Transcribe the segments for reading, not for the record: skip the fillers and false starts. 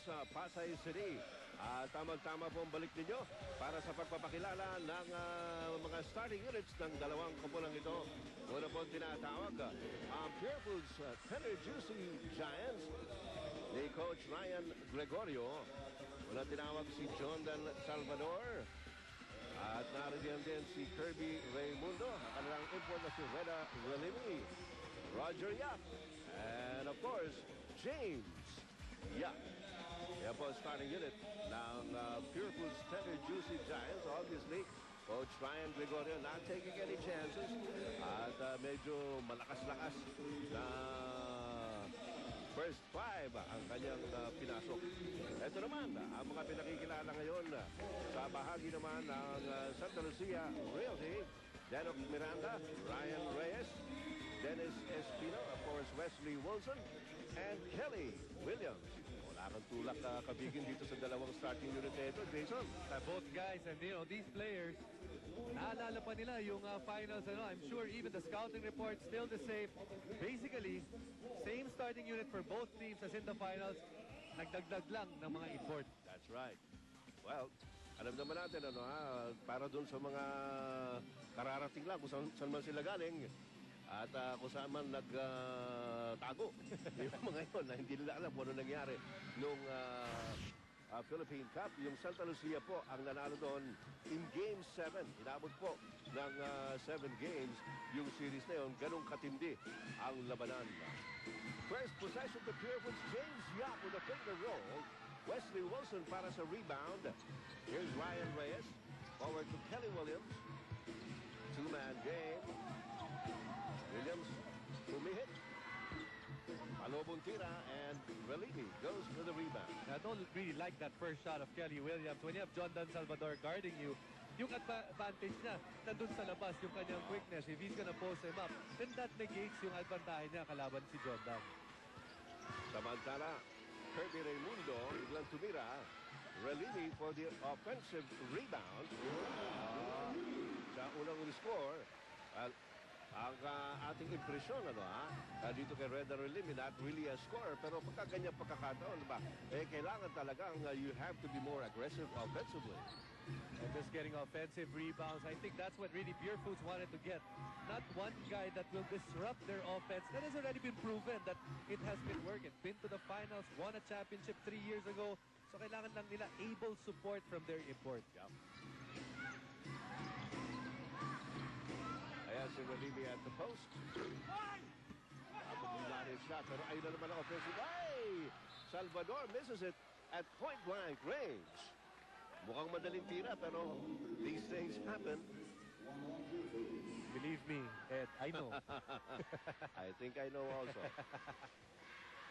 sa Pasay City. Tamang-tama po ang balik ninyo para sa pagpapakilala ng mga starting units ng dalawang kumpulang ito. Una po tinatawag ang Pure Foods Tender Juicy Giants ni Coach Ryan Gregorio. Una tinawag si Jondan Salvador. At nariyan din si Kirby Raimundo. Ang kanilang import na si Reda Relimi, Roger Yap, and of course, James Yap. Yan po ang starting unit ng Pure Foods Tender Juicy Giants. Obviously, Coach Ryan Gregorio not taking any chances. At medyo malakas-lakas na first five ang kanyang pinasok. Ito naman, ang mga pinakikilala ngayon sa bahagi naman ng Santa Lucia Realty. Denok Miranda, Ryan Reyes, Dennis Espino, of course, Wesley Wilson, and Kelly Williams. Wala kang tulak kabigin dito sa dalawang starting unit na ito, Jason. Both guys, and these players, naalala pa nila yung finals. I'm sure even the scouting report still the same. Basically, same starting unit for both teams as in the finals. Nagdagdag lang ng mga import. That's right. Well, alam naman natin, para dun sa mga kararating lang, kung saan man sila galing, at kung saan man nagtago yung mga yun na hindi nila alam kung ano nangyari nung Philippine Cup. Yung Santa Lucia po ang nanalo doon in Game 7. Inabot po ng 7 games yung series na yun. Ganong katindi ang labanan. First possession to Pure Foods, James Yap with a finger roll. Wesley Wilson para sa rebound. Here's Ryan Reyes. Forward to Kelly Williams. Two-man game. Williams humihit. Malobong tira, and Relini goes for the rebound. I don't really like that first shot of Kelly Williams. When you have Jondan Salvador guarding you, yung advantage niya, nandun sa labas yung kanyang quickness. If he's gonna post him up, then that negates yung advantage niya kalaban si Jondan. Samantala, Kirby Raimundo, biglang tumira. Relini for the offensive rebound. Sa unang score, ang ating impresyon, dito kay Reda Relimi, not really a scorer, pero pagka ganyan pagkakataon, kailangan talagang you have to be more aggressive offensively. And just getting offensive rebounds, I think that's what really Pure Foods wanted to get. Not one guy that will disrupt their offense. That has already been proven that it has been working. Been to the finals, won a championship 3 years ago. So kailangan lang nila able support from their import. Yeah. Ayan si Relini at the post. Abot his shot, pero ayun na naman ang offensive. Salvador misses it at point-blank range. Mukhang madaling tira, pero these things happen. Believe me, Ed, I know. I think I know also.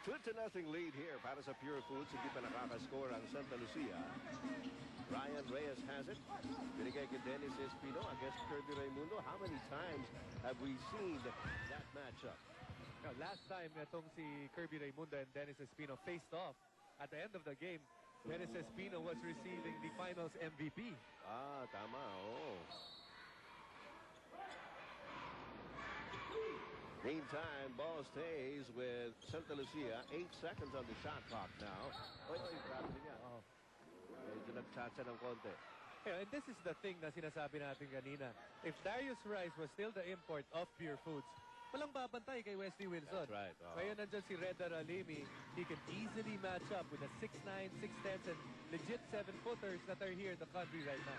2-0 lead here para sa Pure Foods. Hindi pa nakakascore ang Santa Lucia. Ryan Reyes has it. Binigay kay Dennis Espino against Kirby Raimundo. How many times have we seen that matchup? Now, last time itong si Kirby Raimundo and Dennis Espino faced off at the end of the game, Dennis Espino was receiving the finals MVP. Tama, Meantime, ball stays with Santa Lucia. 8 seconds on the shot clock now. Grabe niya. Medyo nagtsatsa ng konti. And this is the thing na sinasabi natin kanina. If Darius Rice was still the import of Pure Foods, walang babantay kay Wesley Wilson. That's right. Ngayon nandyan si Reda Relimi. He can easily match up with the 6'9", 6'10", and legit 7-footers that are here in the country right now.